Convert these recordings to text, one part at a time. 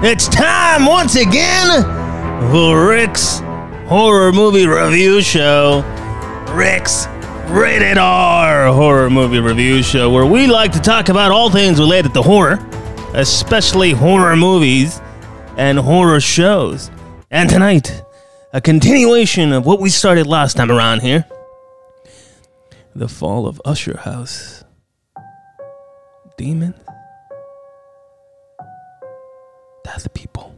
It's time once again for Rick's Horror Movie Review Show. Rick's Rated R Horror Movie Review Show, where we like to talk about all things related to horror, especially horror movies and horror shows. And tonight, a continuation of what we started last time around here. The Fall of Usher House. Demons. Death people.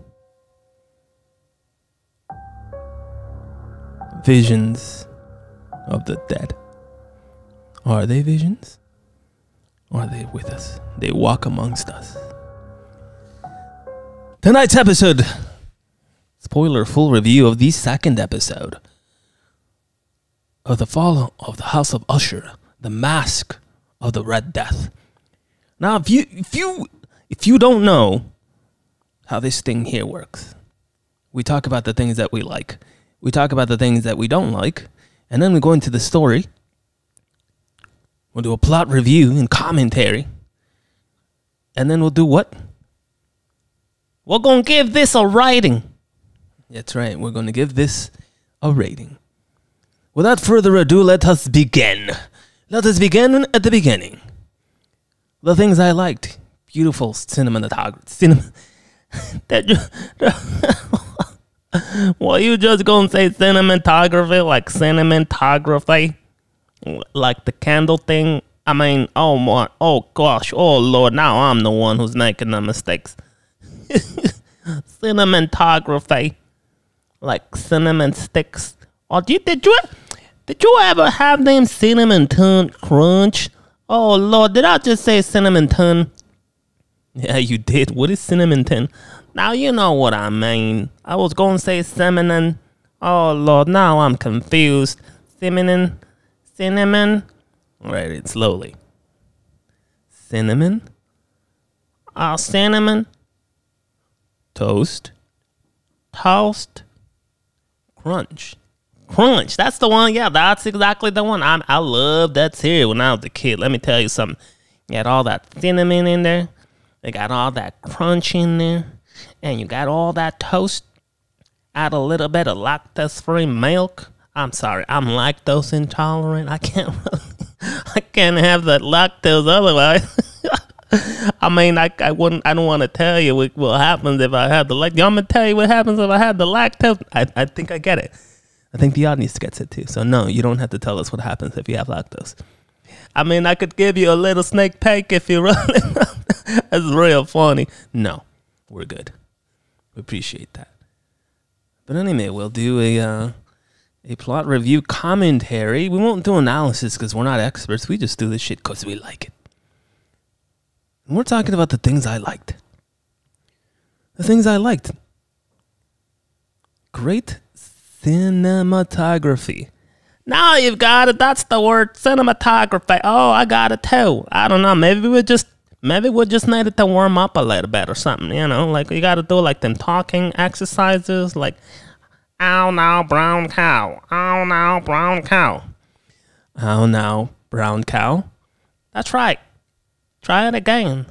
Visions of the dead. Are they visions? Or are they with us? They walk amongst us. Tonight's episode. Spoiler full review of the second episode of the Fall of the House of Usher, the Masque of the Red Death. Now, if you don't know how this thing here works, we talk about the things that we like, we talk about the things that we don't like, and then we go into the story. We'll do a plot review and commentary, and then we'll do what? We're gonna give this a rating. That's right, we're gonna give this a rating. Without further ado, let us begin. Let us begin at the beginning. The things I liked. Beautiful cinematography. Well, you just gonna say cinematography, like cinematography? Like the candle thing? I mean, oh my, oh gosh, oh Lord, now I'm the one who's making the mistakes. Cinematography. Like cinnamon sticks. Or did you ever have them cinnamon tun crunch? Oh Lord, did I just say cinnamon tun? Yeah, you did. What is cinnamon tun? Now you know what I mean. I was gonna say cinnamon. Oh Lord, now I'm confused. Cinnamon. Write it slowly. Cinnamon. Cinnamon. Toast. Crunch. That's the one. Yeah, that's exactly the one. I love that cereal when I was a kid. Let me tell you something. You got all that cinnamon in there. You got all that crunch in there. And you got all that toast. Add a little bit of lactose-free milk. I'm sorry, I'm lactose intolerant. I can't have that lactose otherwise. I mean, I don't want to tell you what happens if I have the lactose. I'm going to tell you what happens if I have the lactose. I think I get it. I think the audience gets it too. So no, you don't have to tell us what happens if you have lactose. I mean, I could give you a little snake peek if you run it. That's real funny. No, we're good. We appreciate that. But anyway, we'll do a plot review commentary. We won't do analysis because we're not experts. We just do this shit because we like it. And we're talking about the things I liked. The things I liked. Great cinematography. Now you've got it. That's the word, cinematography. Oh, I got it too. I don't know. Maybe we just needed to warm up a little bit or something. You know, like you got to do like them talking exercises, like, ow now, brown cow. Ow now, brown cow. Ow now, brown cow. That's right. Try it again.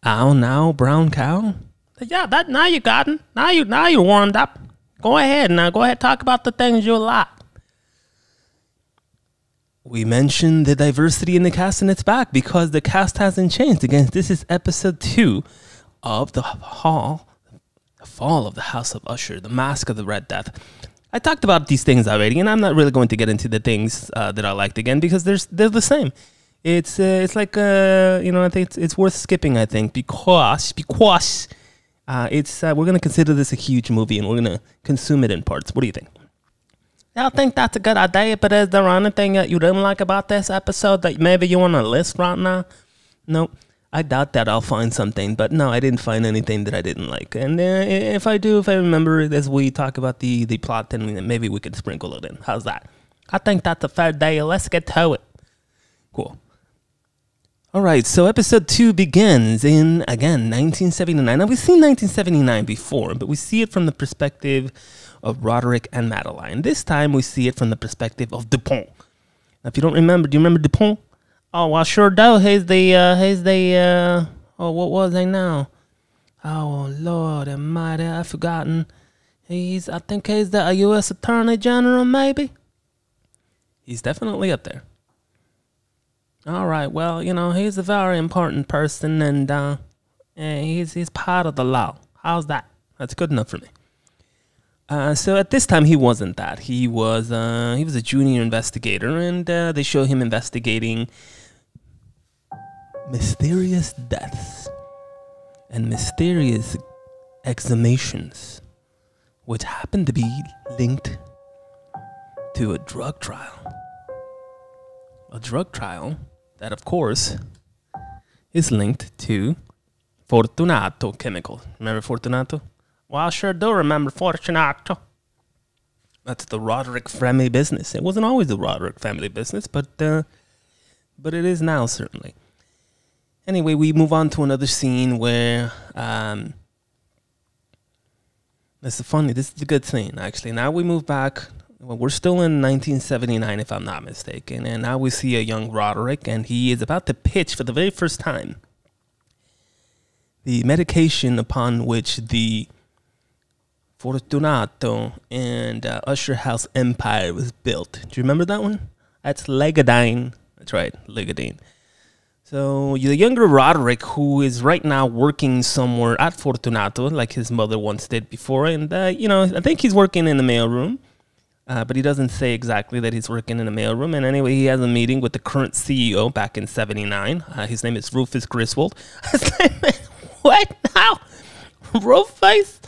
Ow now, brown cow. Yeah, that now you got it. Now you warmed up. Go ahead now. Go ahead, talk about the things you like. We mentioned the diversity in the cast, and it's back because the cast hasn't changed. Again, this is episode 2 of the Fall of the House of Usher, the Masque of the Red Death. I talked about these things already, and I'm not really going to get into the things that I liked again because they're the same. It's like I think it's worth skipping. I think because we're gonna consider this a huge movie and we're gonna consume it in parts. What do you think? I think that's a good idea, but is there anything that you didn't like about this episode that maybe you want to list right now? No, I doubt that I'll find something, but no, I didn't find anything that I didn't like. And if I remember as we talk about the plot, then maybe we could sprinkle it in. How's that? I think that's a fair day. Let's get to it. Cool. All right, so episode 2 begins in, again, 1979. Now, we've seen 1979 before, but we see it from the perspective of Roderick and Madeline. This time, we see it from the perspective of Dupont. Now, if you don't remember, do you remember Dupont? Oh, well, sure do. He's the what was I now? Oh, Lord Almighty, I've forgotten. I think he's the U.S. Attorney General, maybe? He's definitely up there. All right, well, he's a very important person, and he's part of the law. How's that? That's good enough for me. So at this time, he wasn't that. He was a junior investigator, and they show him investigating mysterious deaths and mysterious exhumations, which happen to be linked to a drug trial. A drug trial that, of course, is linked to Fortunato chemical. Remember Fortunato? Well, I sure do remember Fortunato. That's the Roderick family business. It wasn't always the Roderick family business, but it is now, certainly. Anyway, we move on to another scene where this is a good scene, actually. Now we move back. Well, we're still in 1979, if I'm not mistaken, and now we see a young Roderick, and he is about to pitch for the very first time the medication upon which the Fortunato and Usher House empire was built. Do you remember that one? That's Ligadine. That's right, Ligadine. So the younger Roderick, who is right now working somewhere at Fortunato, like his mother once did before, and I think he's working in the mailroom, but he doesn't say exactly that he's working in the mailroom. And anyway, he has a meeting with the current CEO back in '79. His name is Rufus Griswold. What now? Rufus?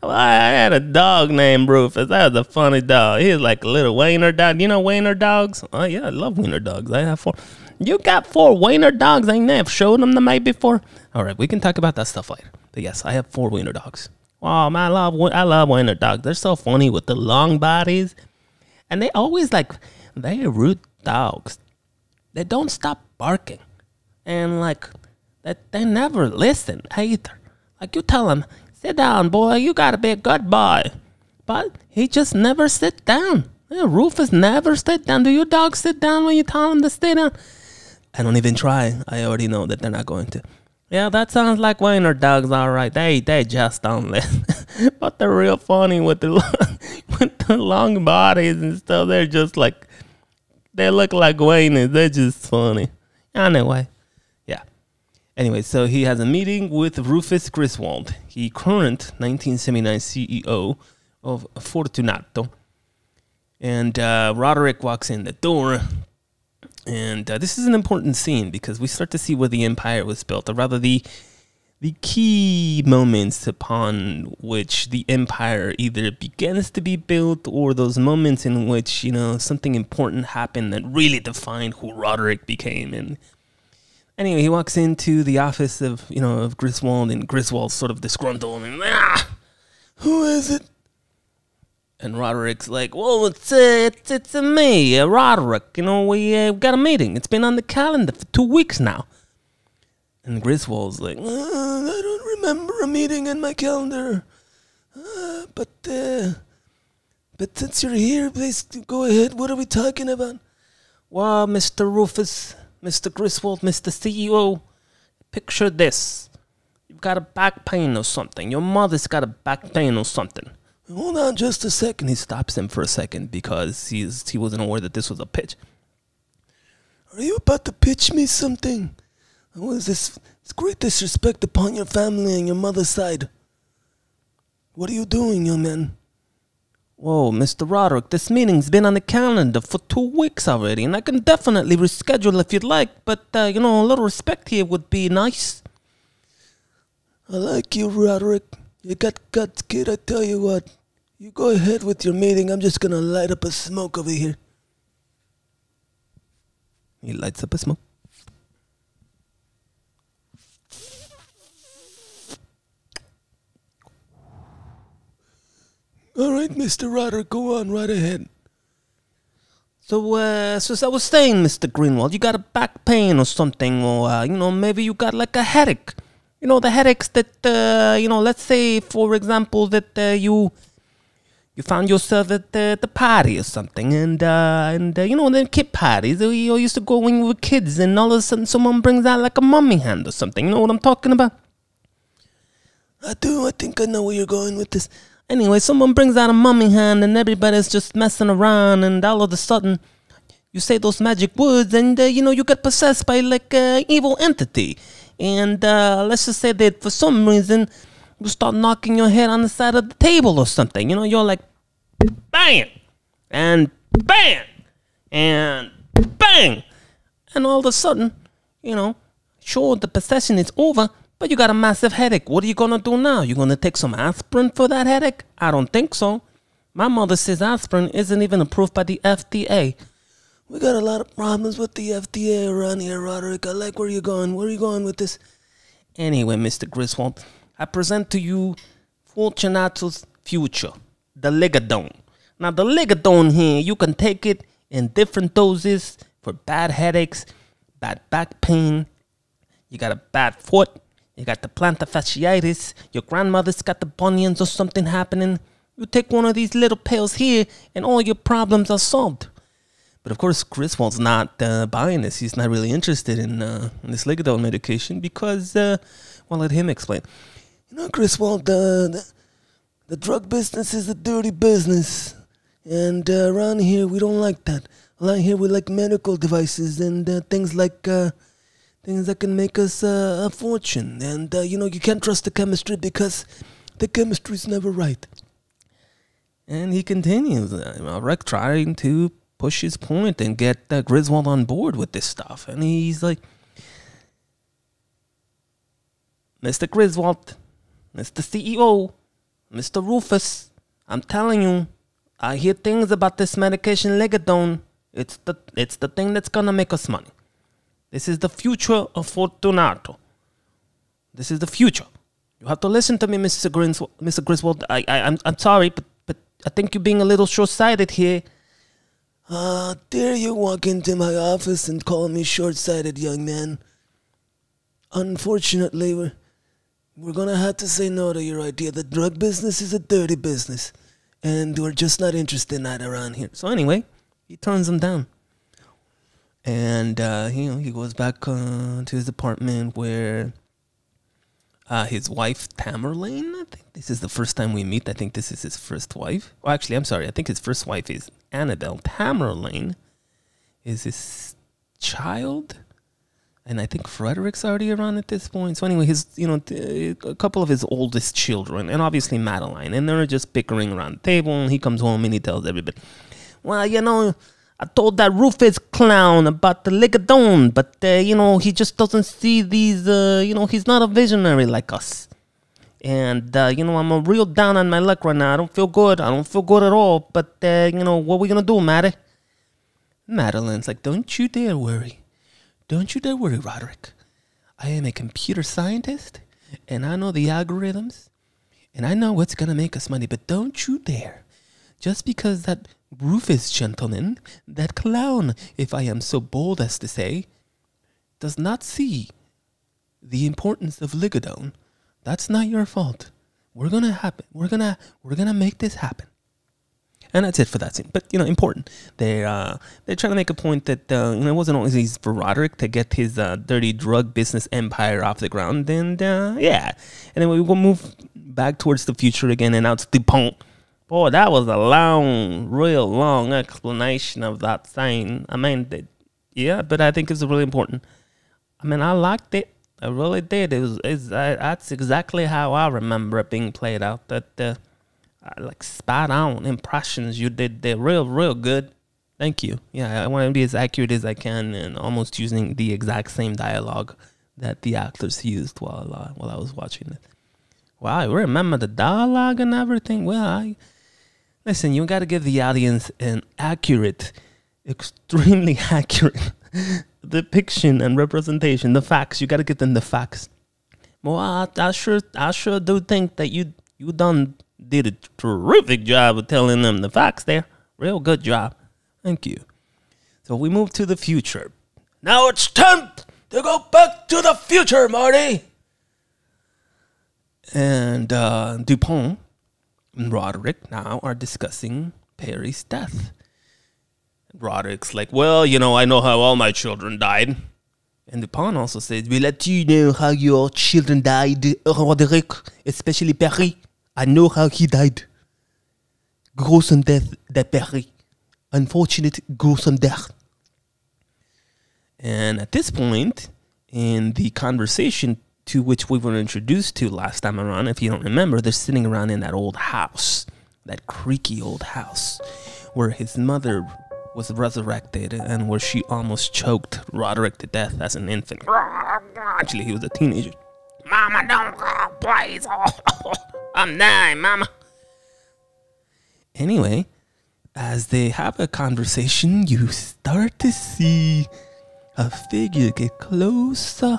Well, I had a dog named Rufus. That was a funny dog. He was like a little wiener dog. You know wiener dogs? Oh, yeah, I love wiener dogs. I have 4. You got 4 wiener dogs? I never showed them the night before. All right, we can talk about that stuff later. But yes, I have 4 wiener dogs. Oh, man, I love wiener dogs. They're so funny with the long bodies. And they always they're rude dogs. They don't stop barking. And they never listen either. Like you tell them, sit down, boy. You got to be a good boy. But he just never sit down. Yeah, Rufus never sit down. Do your dogs sit down when you tell them to sit down? I don't even try. I already know that they're not going to. Yeah, that sounds like wiener dogs, all right. They just don't listen. But they're real funny with the long bodies and stuff. They're just they look like wieners. They're just funny. Anyway. Anyway, so he has a meeting with Rufus Griswold, the current 1979 CEO of Fortunato. And Roderick walks in the door. And this is an important scene because we start to see where the empire was built, or rather the key moments upon which the empire either begins to be built, or those moments in which, something important happened that really defined who Roderick became. And anyway, he walks into the office of Griswold, and Griswold's sort of disgruntled and, who is it? And Roderick's like, well, it's me, Roderick. We got a meeting. It's been on the calendar for 2 weeks now. And Griswold's like, I don't remember a meeting in my calendar. But since you're here, please go ahead. What are we talking about? Well, Mr. Rufus, Mr. Griswold, Mr. CEO, picture this. You've got a back pain or something. Your mother's got a back pain or something. Hold on just a second. He stops him for a second because he wasn't aware that this was a pitch. Are you about to pitch me something? What is this? It's great disrespect upon your family and your mother's side. What are you doing, young man? Whoa, Mr. Roderick, this meeting's been on the calendar for 2 weeks already, and I can definitely reschedule if you'd like, but, a little respect here would be nice. I like you, Roderick. You got guts, kid, I tell you what. You go ahead with your meeting. I'm just gonna light up a smoke over here. He lights up a smoke. All right, Mr. Roderick, go on right ahead. So as I was saying, Mr. Greenwald, you got a back pain or something, or, maybe you got a headache. The headaches that, let's say, for example, that you found yourself at the party or something, and the kid parties, you used to go when you were kids, and all of a sudden someone brings out a mummy hand or something. You know what I'm talking about? I do. I think I know where you're going with this. Anyway, someone brings out a mummy hand and everybody's just messing around, and all of a sudden, you say those magic words, and you get possessed by like an evil entity. And let's just say that for some reason, you start knocking your head on the side of the table or something. You're like, bang, and bang, and bang, and all of a sudden, sure, the possession is over, but you got a massive headache. What are you going to do now? You going to take some aspirin for that headache? I don't think so. My mother says aspirin isn't even approved by the FDA. We got a lot of problems with the FDA around here, Roderick. I like where you're going. Where are you going with this? Anyway, Mr. Griswold, I present to you Fortunato's future, the Ligadone. Now, the Ligadone here, you can take it in different doses for bad headaches, bad back pain. You got a bad foot. You got the plantar fasciitis. Your grandmother's got the bunions or something happening. You take one of these little pills here, and all your problems are solved. But of course, Griswold's not buying this. He's not really interested in this Ligadone medication because, let him explain. Griswold, the drug business is a dirty business. And around here, we don't like that. Around here, we like medical devices and things that can make us a fortune. And, you can't trust the chemistry because the chemistry's never right. And he continues, Rick trying to push his point and get Griswold on board with this stuff. And he's like, Mr. Griswold, Mr. CEO, Mr. Rufus, I'm telling you, I hear things about this medication Ligadone. It's the thing that's gonna make us money. This is the future of Fortunato. This is the future. You have to listen to me, Mr. Griswold. I'm sorry, but I think you're being a little short-sighted here. Dare you walk into my office and call me short-sighted, young man? Unfortunately, we're gonna have to say no to your idea. The drug business is a dirty business, and we're just not interested in that around here. So anyway, he turns him down. And, he goes back to his apartment where his wife, Tamerlane, I think this is the first time we meet. I think this is his first wife. Well, actually, I'm sorry. I think his first wife is Annabelle. Tamerlane is his child. And I think Frederick's already around at this point. So anyway, a couple of his oldest children, and obviously Madeline. And they're just bickering around the table. And he comes home and he tells everybody, well, I told that Rufus clown about the Ligadone, but, he just doesn't see these, he's not a visionary like us. And, I'm a real down on my luck right now. I don't feel good. I don't feel good at all. But, what are we going to do, Maddie? Madeline's like, don't you dare worry. Don't you dare worry, Roderick. I am a computer scientist, and I know the algorithms, and I know what's going to make us money. But don't you dare. Just because that Rufus gentleman, that clown, if I am so bold as to say, does not see the importance of Ligadone, that's not your fault. We're gonna make this happen. And that's it for that scene. But important. They're trying to make a point that it wasn't always easy for Roderick to get his dirty drug business empire off the ground. And yeah, and then we will move back towards the future again, and now it's Dupont. Boy, that was a real long explanation of that saying. I mean, yeah, but I think it's really important. I mean, I liked it. I really did. That's exactly how I remember it being played out. That like spot on impressions you did. They're real good. Thank you. Yeah, I want to be as accurate as I can, and almost using the exact same dialogue that the actors used while I was watching it. Wow, you remember the dialogue and everything? Well, listen, you got to give the audience an accurate, extremely accurate depiction and representation. The facts, you got to give them the facts. Well, I sure do think that you did a terrific job of telling them the facts there. Real good job. Thank you. So we move to the future. Now it's time to go back to the future, Marty. And Dupont and Roderick now are discussing Perry's death. Roderick's like, well, I know how all my children died. And the pawn also says, "We let you know how your children died, Roderick, especially Perry. I know how he died. Gruesome death, that Perry. Unfortunate, gruesome death." And at this point, in the conversation to which we were introduced to last time around, if you don't remember, they're sitting around in that old house, that creaky old house, where his mother was resurrected and where she almost choked Roderick to death as an infant. Actually, he was a teenager. "Mama, don't cry, please. I'm dying, Mama." Anyway, as they have a conversation, you start to see a figure get closer,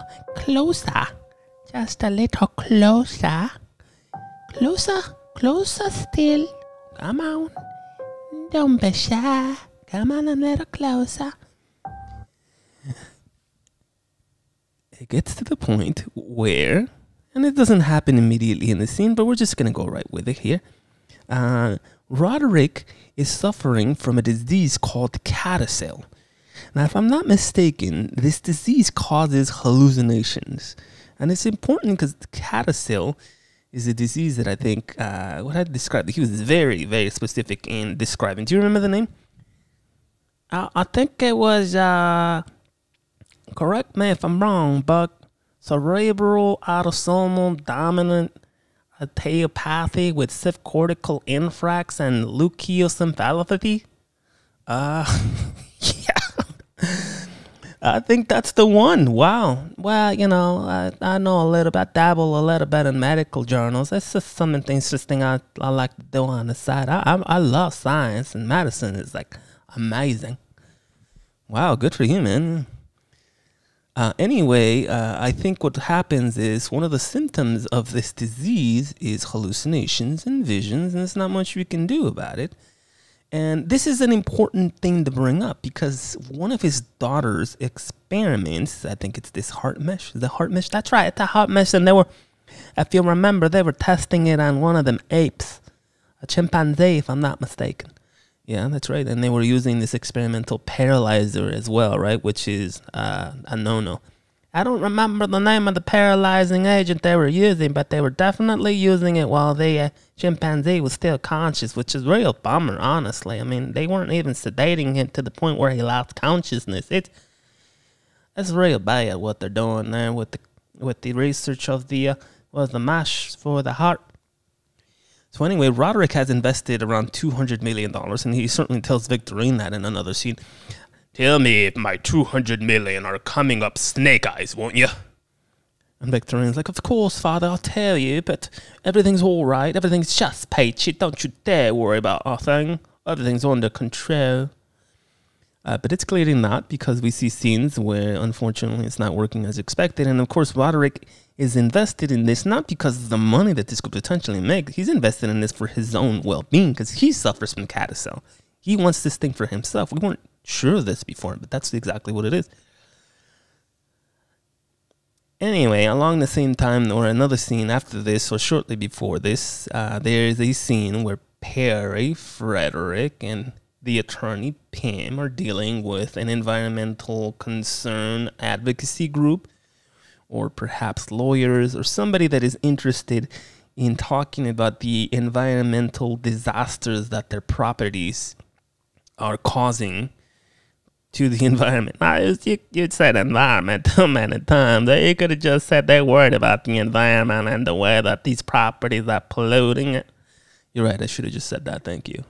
just a little closer, closer still. Come on, don't be shy. Come on a little closer. It gets to the point where, and it doesn't happen immediately in the scene, but we're just gonna go right with it here. Roderick is suffering from a disease called decadence. Now, if I'm not mistaken, this disease causes hallucinations. And it's important because decadence is a disease that I think, what I described, he was very, very specific in describing. Do you remember the name? I think it was, correct me if I'm wrong, but cerebral autosomal dominant teiopathy with subcortical infrax and leukoencephalopathy. Yeah. I think that's the one. Wow. Well, you know, I know a little bit, dabble a little bit in medical journals. It's just something interesting I like to do on the side. I love science, and medicine is like amazing. Wow, good for you, man. Anyway, I think what happens is one of the symptoms of this disease is hallucinations and visions, and there's not much we can do about it. And this is an important thing to bring up because one of his daughter's experiments, I think it's this heart mesh. The heart mesh, that's right, it's a heart mesh. And they were, if you remember, they were testing it on one of them apes, a chimpanzee, if I'm not mistaken. Yeah, that's right. And they were using this experimental paralyzer as well, right? Which is a no-no. I don't remember the name of the paralyzing agent they were using, but they were definitely using it while the chimpanzee was still conscious, which is a real bummer, honestly. I mean, they weren't even sedating him to the point where he lost consciousness. It's real bad what they're doing there with the research of the mash for the heart. So anyway, Roderick has invested around $200 million, and he certainly tells Victorine that in another scene. "Tell me if my $200 million are coming up snake eyes, won't you?" And Victorine's like, "Of course, Father, I'll tell you, but everything's all right. Everything's just peachy. Don't you dare worry about a thing. Everything's under control." But it's clearly not, because we see scenes where, unfortunately, it's not working as expected. And, of course, Roderick is invested in this not because of the money that this could potentially make. He's invested in this for his own well-being because he suffers from decadence. He wants this thing for himself. We weren't sure of this before, but that's exactly what it is. Anyway, along the same time, or another scene after this, or shortly before this, there is a scene where Perry, Frederick, and the attorney Pam are dealing with an environmental concern advocacy group, or perhaps lawyers, or somebody that is interested in talking about the environmental disasters that their properties are causing to the environment. Now, you'd said environment too many times. You could have just said they're worried about the environment and the way that these properties are polluting it. You're right, I should have just said that. Thank you.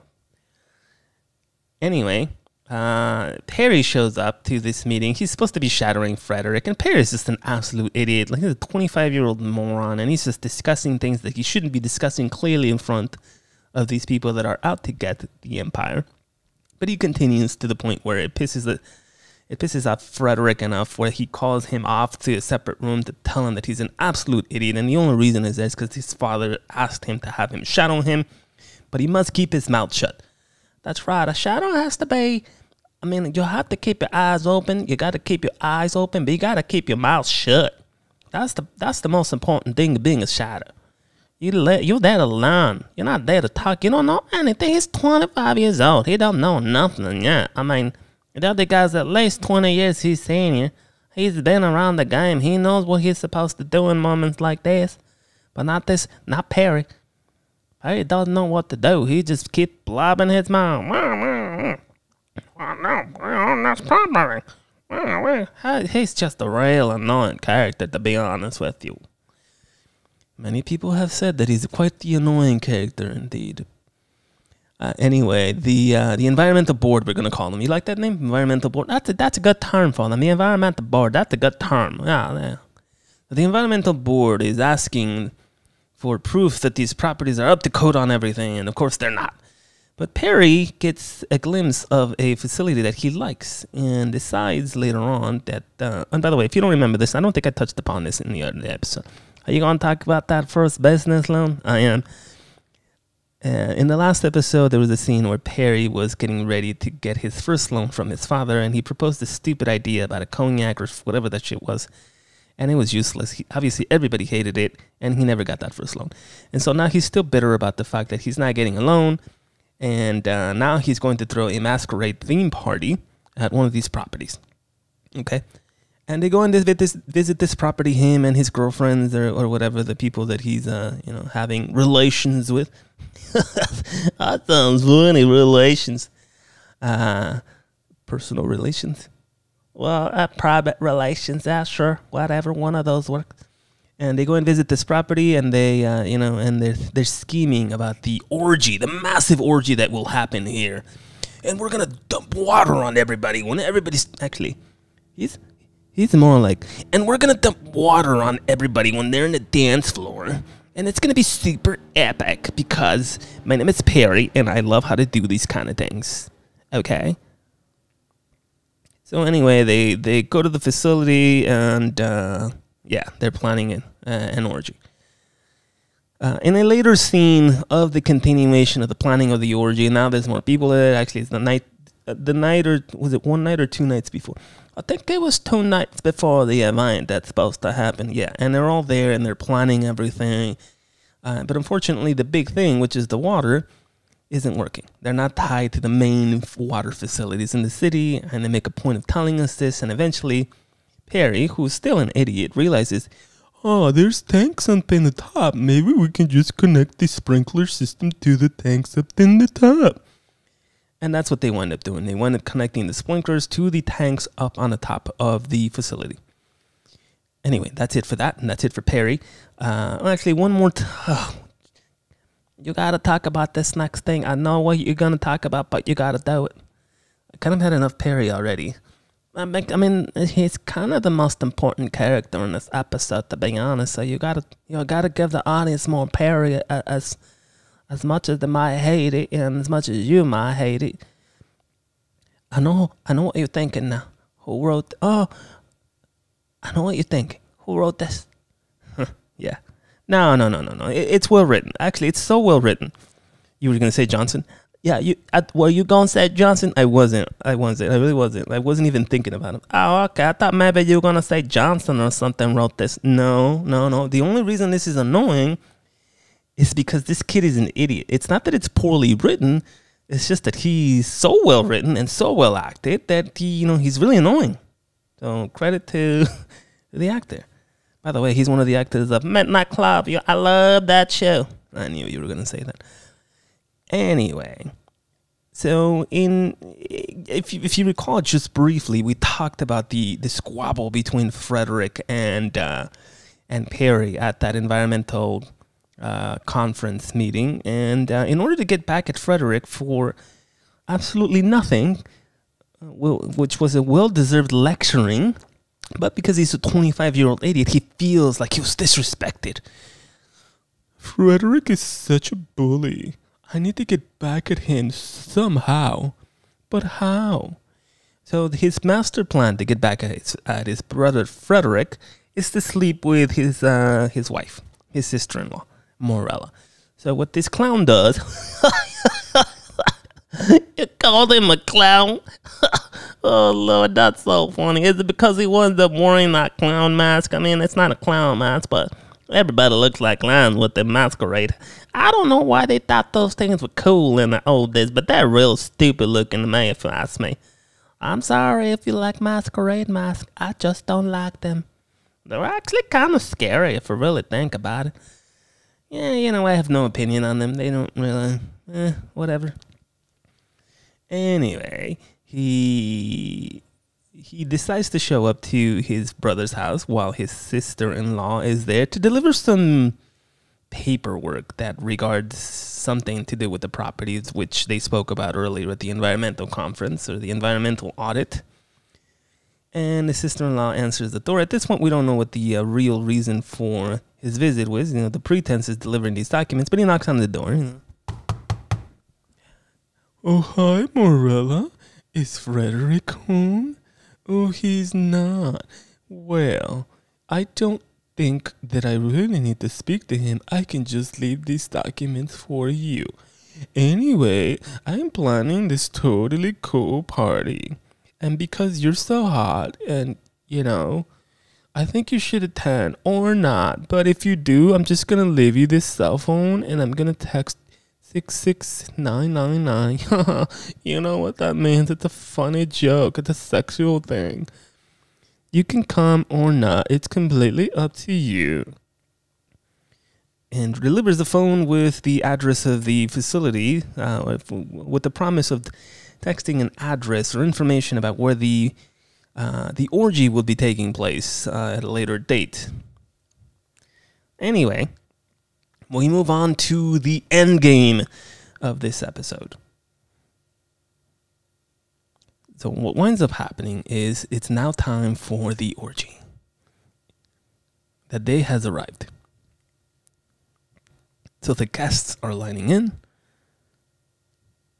Anyway, Perry shows up to this meeting. He's supposed to be shadowing Frederick, and Perry's just an absolute idiot. Like, he's a 25-year-old moron, and he's just discussing things that he shouldn't be discussing clearly in front of these people that are out to get the Empire. But he continues to the point where it pisses off Frederick enough where he calls him off to a separate room to tell him that he's an absolute idiot. And the only reason is because his father asked him to have him shadow him, but he must keep his mouth shut. That's right. A shadow has to be, I mean, you have to keep your eyes open. You got to keep your eyes open, but you got to keep your mouth shut. That's the most important thing of being a shadow. You're there to learn. You're not there to talk. You don't know anything. He's 25 years old. He don't know nothing yet. I mean, the other guy's at least 20 years he's senior. He's been around the game. He knows what he's supposed to do in moments like this. But not Perry. Perry doesn't know what to do. He just keeps blabbing his mouth. That's property. He's just a real annoying character, to be honest with you. Many people have said that he's quite the annoying character indeed. Anyway, the environmental board, we're going to call them. You like that name? Environmental board? That's a good term for them. The environmental board, that's a good term. Yeah. The environmental board is asking for proof that these properties are up to code on everything, and of course they're not. But Perry gets a glimpse of a facility that he likes and decides later on that, and by the way, if you don't remember this, I don't think I touched upon this in the other episode. Are you going to talk about that first business loan? I am. In the last episode, there was a scene where Perry was getting ready to get his first loan from his father, and he proposed this stupid idea about a cognac or whatever that shit was, and it was useless. Obviously, everybody hated it, and he never got that first loan. And so now he's still bitter about the fact that he's not getting a loan, and now he's going to throw a masquerade theme party at one of these properties. Okay? And they go and visit this property, him and his girlfriends or whatever, the people that he's having relations with. That sounds funny. Relations. Personal relations. Well, private relations. Yeah, sure. Whatever. One of those works. And they go and visit this property, and they, and they're scheming about the orgy, the massive orgy that will happen here. And we're gonna dump water on everybody when everybody's actually, he's more like, and we're gonna dump water on everybody when they're in the dance floor. And it's going to be super epic because my name is Perry and I love how to do these kind of things. Okay? So anyway, they go to the facility and, they're planning an orgy. In a later scene of the continuation of the planning of the orgy, now there's more people there. Actually, it's the night or was it one night or 2 nights before? I think it was 2 nights before the event that's supposed to happen. Yeah, and they're all there and they're planning everything. But unfortunately, the big thing, which is the water, isn't working. They're not tied to the main water facilities in the city, and they make a point of telling us this. And eventually, Perry, who's still an idiot, realizes, oh, there's tanks up in the top. Maybe we can just connect the sprinkler system to the tanks up in the top. And that's what they wind up doing. They wind up connecting the sprinklers to the tanks up on the top of the facility. Anyway, that's it for that, and that's it for Perry. Actually, one more you got to talk about this next thing. I know what you're going to talk about, but you got to do it. I kind of had enough Perry already. I mean, he's kind of the most important character in this episode, to be honest. So you gotta give the audience more Perry as much as they might hate it, and as much as you might hate it. I know what you're thinking now. Who wrote? I know what you're thinking. Who wrote this? Yeah. No. It's well written. Actually, it's so well written. You were gonna say Johnson? Yeah. Were you gonna say Johnson? I wasn't. I really wasn't. I wasn't even thinking about him. Oh, okay. I thought maybe you were gonna say Johnson or something wrote this. No. The only reason this is annoying is because this kid is an idiot. It's not that it's poorly written. It's just that he's so well written and so well acted that he's really annoying. So credit to the actor. By the way, he's one of the actors of Midnight Club. I love that show. I knew you were going to say that. Anyway, so if you recall just briefly, we talked about the squabble between Frederick and Perry at that environmental conference meeting, and in order to get back at Frederick for absolutely nothing, which was a well-deserved lecturing, but because he's a 25-year-old idiot, he feels like he was disrespected. Frederick is such a bully. I need to get back at him somehow. But how? So his master plan to get back at his brother Frederick is to sleep with his wife, his sister-in-law, Morella. So what this clown does... You called him a clown? Oh, Lord, that's so funny. Is it because he winds up wearing that clown mask? I mean, it's not a clown mask, but everybody looks like clowns with their masquerade. I don't know why they thought those things were cool in the old days, but they're real stupid looking to me, if you ask me. I'm sorry if you like masquerade masks. I just don't like them. They're actually kind of scary if you really think about it. Yeah, I have no opinion on them. They don't really, whatever. Anyway, he decides to show up to his brother's house while his sister-in-law is there to deliver some paperwork that regards something to do with the properties, which they spoke about earlier at the environmental conference or the environmental audit. And the sister-in-law answers the door. At this point, we don't know what the real reason for his visit was. The pretense is delivering these documents, but he knocks on the door. Oh, hi, Morella. Is Frederick home? Oh, he's not. Well, I don't think that I really need to speak to him. I can just leave these documents for you. Anyway, I'm planning this totally cool party. And because you're so hot and, I think you should attend or not. But if you do, I'm just going to leave you this cell phone and I'm going to text 66999. You know what that means? It's a funny joke. It's a sexual thing. You can come or not. It's completely up to you. And delivers the phone with the address of the facility, with the promise of texting an address or information about where the orgy will be taking place at a later date. Anyway, we move on to the end game of this episode. So what winds up happening is it's now time for the orgy. The day has arrived. So the guests are lining in,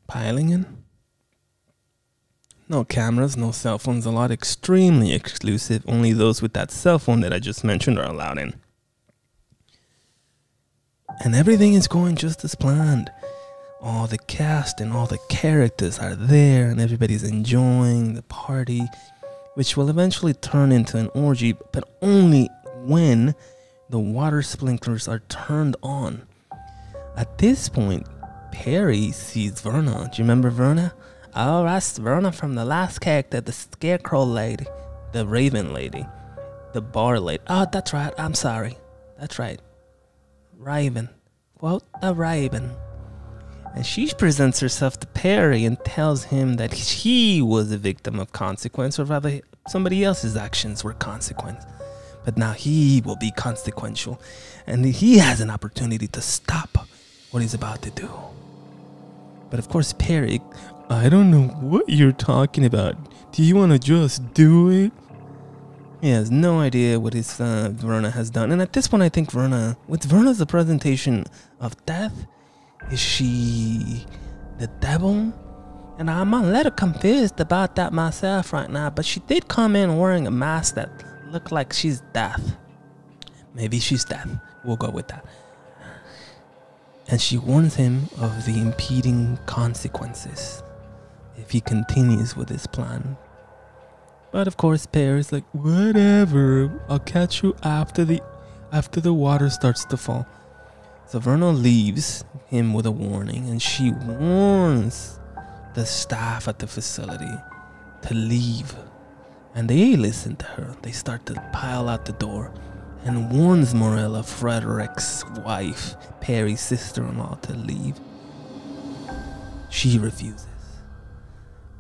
piling in. No cameras, no cell phones, a lot extremely exclusive. Only those with that cell phone that I just mentioned are allowed in. And everything is going just as planned. All the cast and all the characters are there and everybody's enjoying the party, which will eventually turn into an orgy, but only when the water sprinklers are turned on. At this point, Perry sees Verna. Do you remember Verna? Oh, that's Verna from the last character, the scarecrow lady, the raven lady, the bar lady. Oh, that's right. I'm sorry. That's right. Raven. Quote, a raven. And she presents herself to Perry and tells him that he was a victim of consequence, or rather somebody else's actions were consequence. But now he will be consequential, and he has an opportunity to stop what he's about to do. But of course, Perry, I don't know what you're talking about. Do you want to just do it? He has no idea what his Verna has done. And at this point, I think with Verna's representation of death, is she the devil? And I'm a little confused about that myself right now. But she did come in wearing a mask that looked like she's death. Maybe she's death. We'll go with that. And she warns him of the impeding consequences if he continues with his plan. But of course, Perry's like, whatever. I'll catch you after the water starts to fall. So Verna leaves him with a warning, and she warns the staff at the facility to leave. And they listen to her. They start to pile out the door and warns Morella, Frederick's wife, Perry's sister-in-law, to leave. She refuses.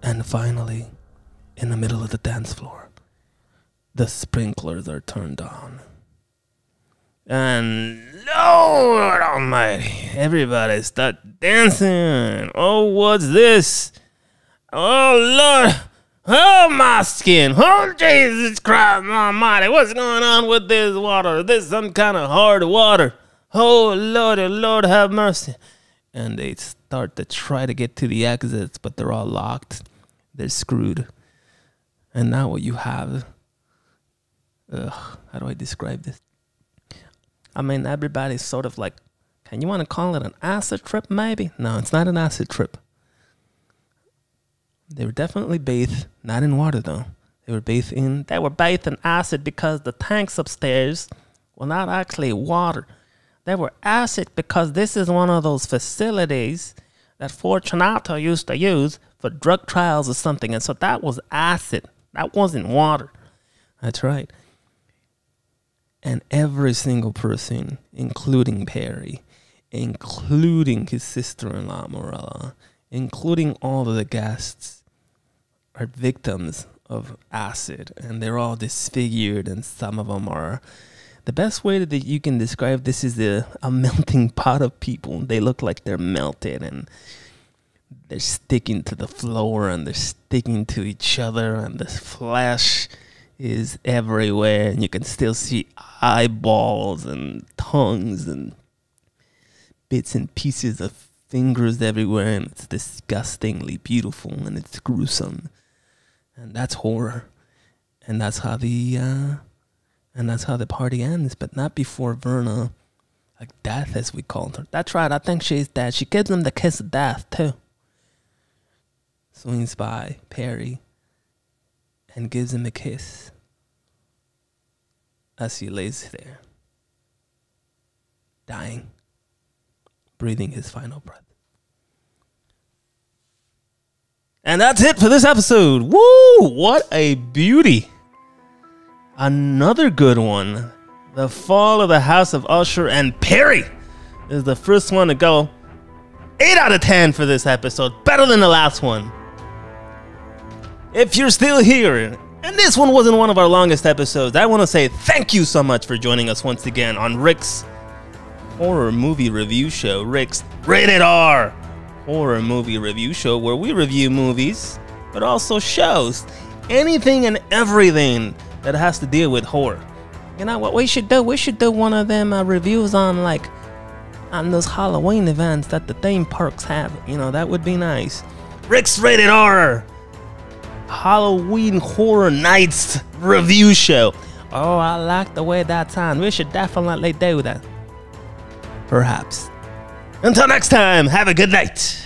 And finally, in the middle of the dance floor, the sprinklers are turned on. And Lord Almighty, everybody start dancing. Oh, what's this? Oh, Lord. Oh, my skin. Oh, Jesus Christ Almighty. What's going on with this water? This is some kind of hard water. Oh, Lord, have mercy. And they start to try to get to the exits, but they're all locked. They're screwed. And now what you have... how do I describe this? I mean, everybody's sort of like... Can you want to call it an acid trip, maybe? No, it's not an acid trip. They were definitely bathed, not in water though. They were bathed in acid because the tanks upstairs were not actually water. They were acid because this is one of those facilities that Fortunato used to use for drug trials or something. And so that was acid. That wasn't water. That's right. And every single person, including Perry, including his sister-in-law, Morella, including all of the guests, are victims of acid. And they're all disfigured, and some of them are... The best way that you can describe this is a melting pot of people. They look like they're melted, and they're sticking to the floor, and they're sticking to each other, and the flesh is everywhere, and you can still see eyeballs and tongues and bits and pieces of fingers everywhere, and it's disgustingly beautiful, and it's gruesome, and that's horror, and that's how the party ends, but not before Verna, like death as we called her. That's right, I think she's dead. She gives him the kiss of death too. Swings by Perry and gives him a kiss as he lays there, dying, breathing his final breath. And that's it for this episode. Woo! What a beauty. Another good one. The Fall of the House of Usher, and Perry is the first one to go. 8 out of 10 for this episode. Better than the last one. If you're still here, and this one wasn't one of our longest episodes, I want to say thank you so much for joining us once again on Rick's horror movie review show. Rick's Rated R horror movie review show, where we review movies, but also shows. Anything and everything that has to deal with horror. You know what we should do? We should do one of them reviews on, like, on those Halloween events that the theme parks have. You know, that would be nice. Rick's Rated R Halloween Horror Nights review show. Oh, I like the way that sounds. We should definitely do that. Perhaps. Until next time, have a good night.